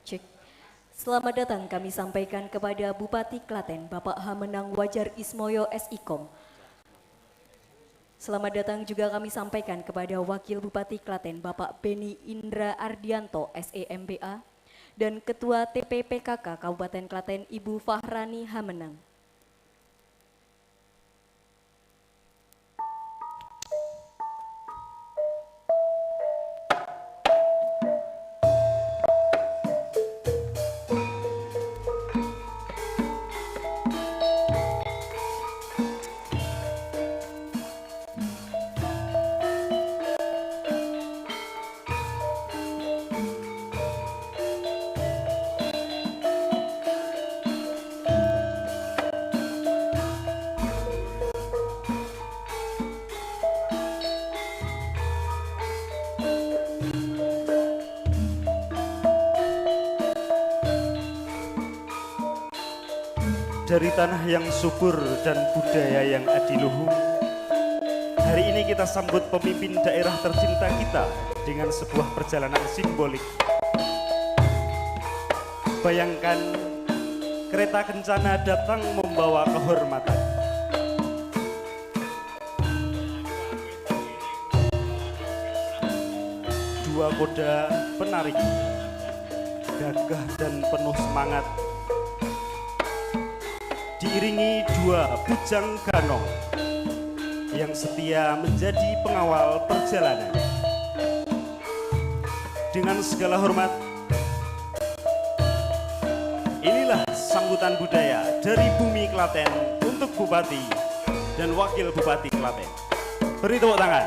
Cek. Selamat datang kami sampaikan kepada Bupati Klaten, Bapak Hamenang Wajar Ismoyo SIKOM. Selamat datang juga kami sampaikan kepada Wakil Bupati Klaten, Bapak Beni Indra Ardianto SEMBA, dan Ketua TPPKK Kabupaten Klaten, Ibu Fahrani Hamenang. Dari tanah yang subur dan budaya yang adiluhung, hari ini kita sambut pemimpin daerah tercinta kita dengan sebuah perjalanan simbolik. Bayangkan kereta kencana datang membawa kehormatan. Dua kuda penarik, gagah dan penuh semangat, diiringi dua bujang ganong yang setia menjadi pengawal perjalanan. Dengan segala hormat, inilah sambutan budaya dari bumi Klaten untuk Bupati dan Wakil Bupati Klaten. Beri tepuk tangan.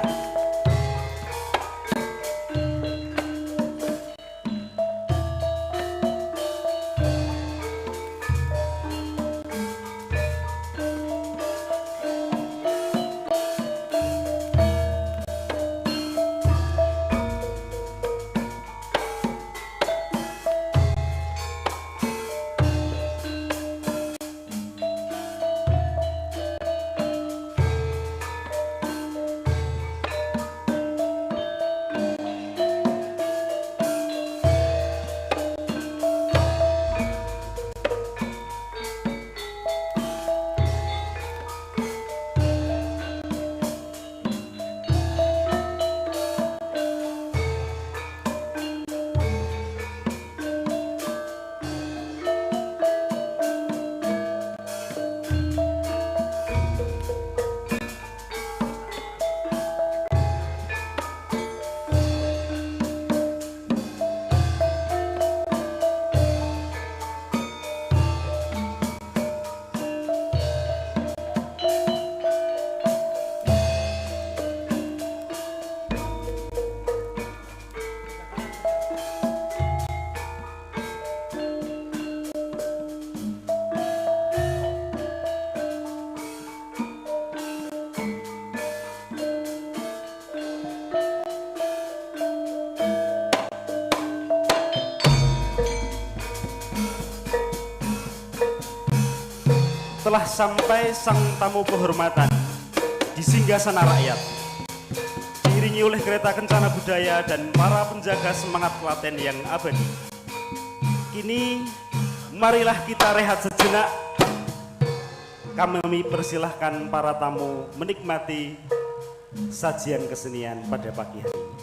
Setelah sampai sang tamu kehormatan di singgasana rakyat, diiringi oleh kereta kencana budaya dan para penjaga semangat Klaten yang abadi, kini marilah kita rehat sejenak. Kami persilahkan para tamu menikmati sajian kesenian pada pagi hari ini.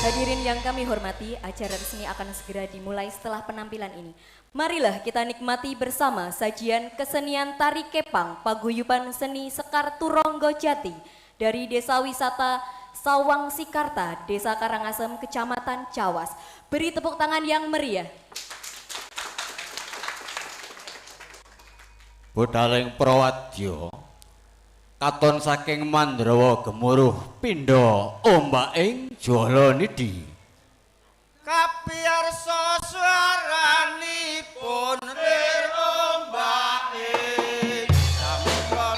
Hadirin yang kami hormati, acara resmi akan segera dimulai setelah penampilan ini. Marilah kita nikmati bersama sajian kesenian Tari Kepang Paguyuban Seni Sekar Turonggo Jati dari Desa Wisata Sawang Sikarta, Desa Karangasem, Kecamatan Cawas. Beri tepuk tangan yang meriah. Budhaling Prawadya katon saking Mandrawa Gemuruh pindha ombaking Jalanidi. Kapiyarsa swaranipun lir ombaking samudra.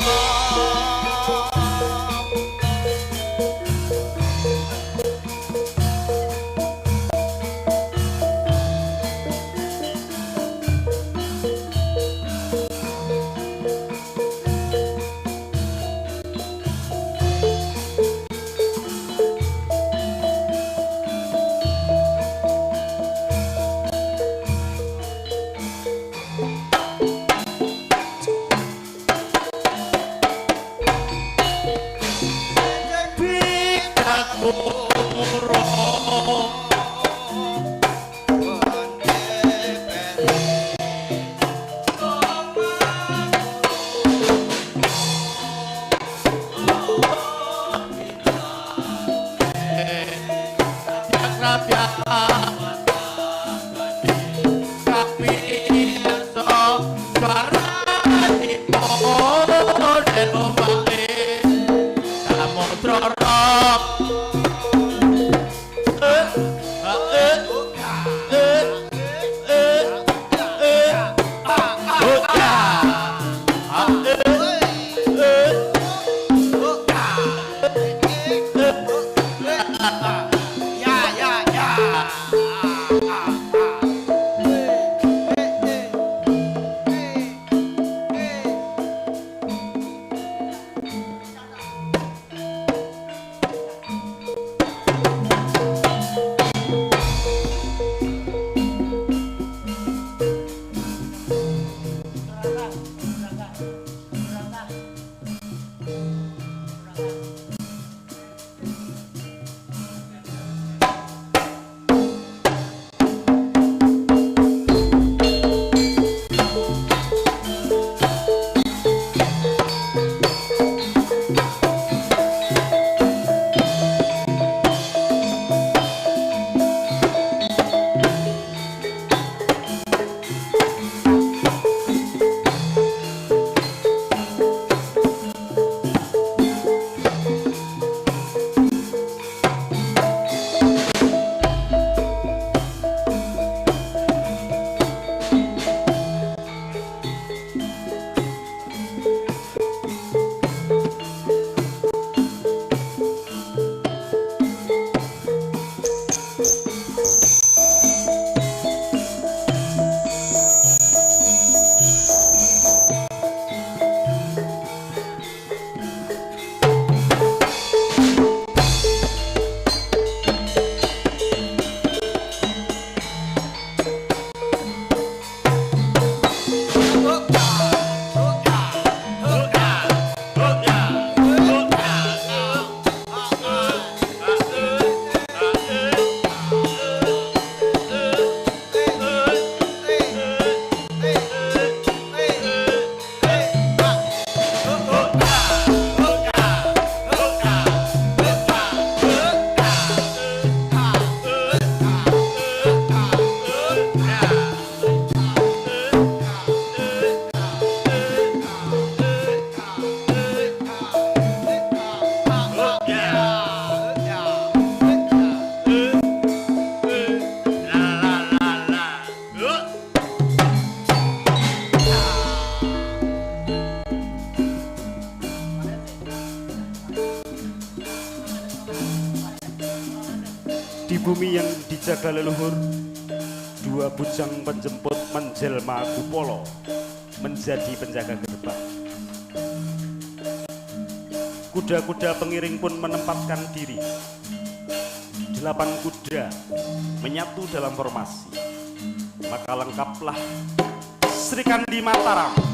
bumi yang dijaga leluhur, dua bujang penjemput menjelma Kupolo menjadi penjaga gerbang. Kuda-kuda pengiring pun menempatkan diri. 8 kuda menyatu dalam formasi. Maka lengkaplah Sri Kandi Mataram.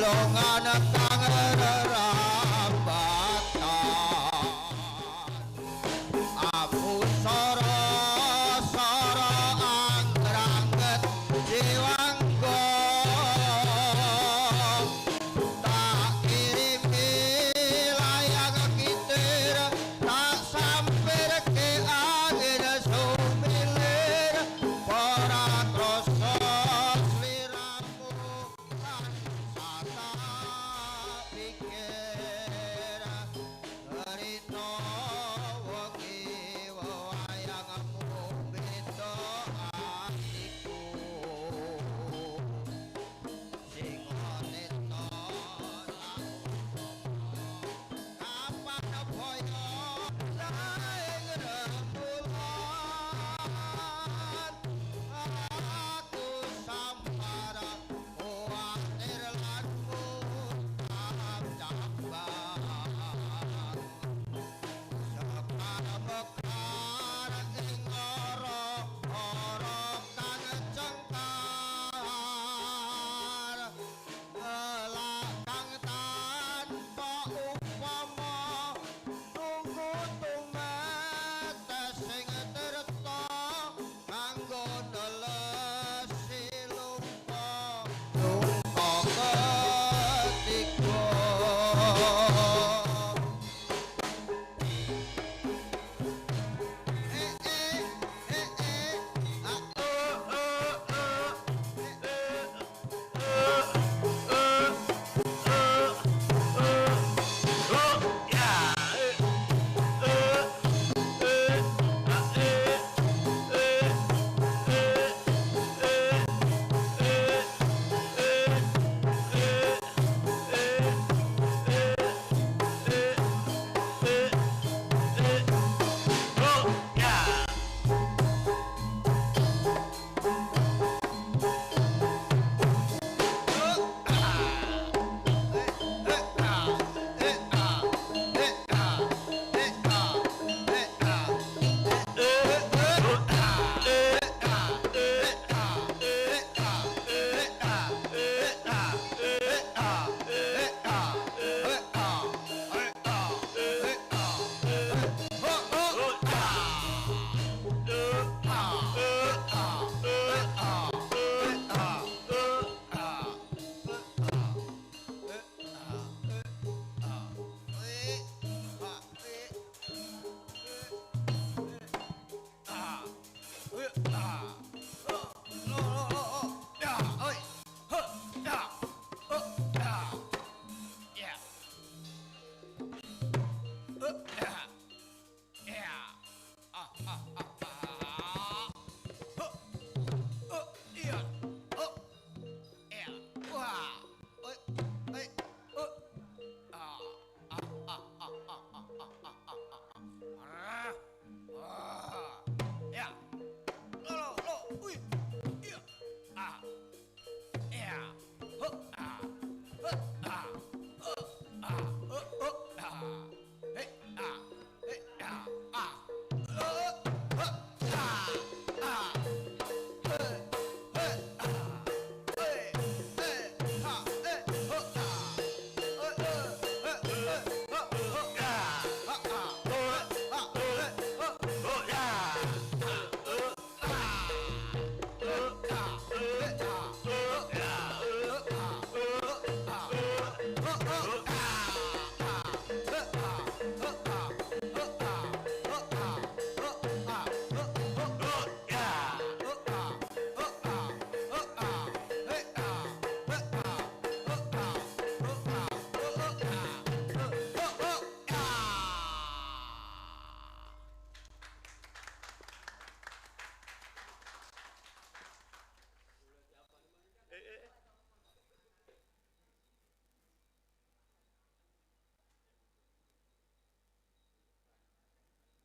golongan kang rerambatan aku soro angrangget jiwanggo tak kirimi layang kitir tak sampir ke angin sumilir para kroso sliramu lan sata pikir rino wengi wayangmu beda atiku sing neta kapan boyo saing rembulan aku sampara kuatir lan mutap jambang sekar mekar ing ora kang cengkar lakang tanpa upama nunggu tumetes sing tirta kanggo nelesi lupa ketika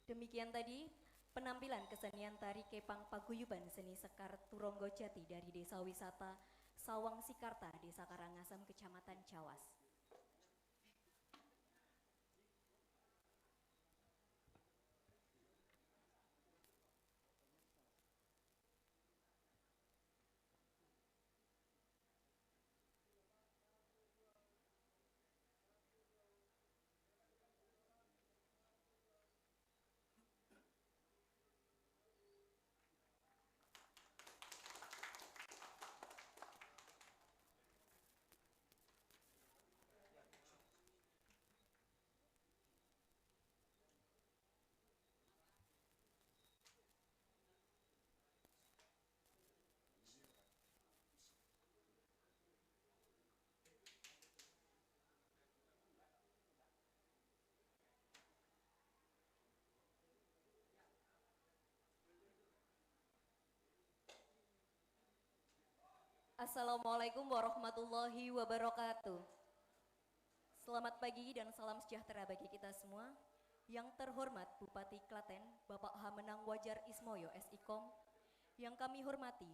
Demikian tadi penampilan kesenian tari kepang paguyuban seni Sekar Turonggo Jati dari Desa Wisata Sawang Sikarta, Desa Karangasem, Kecamatan Cawas. Assalamualaikum warahmatullahi wabarakatuh. Selamat pagi dan salam sejahtera bagi kita semua. Yang terhormat Bupati Klaten, Bapak Hamenang Wajar Ismoyo SIKOM. Yang kami hormati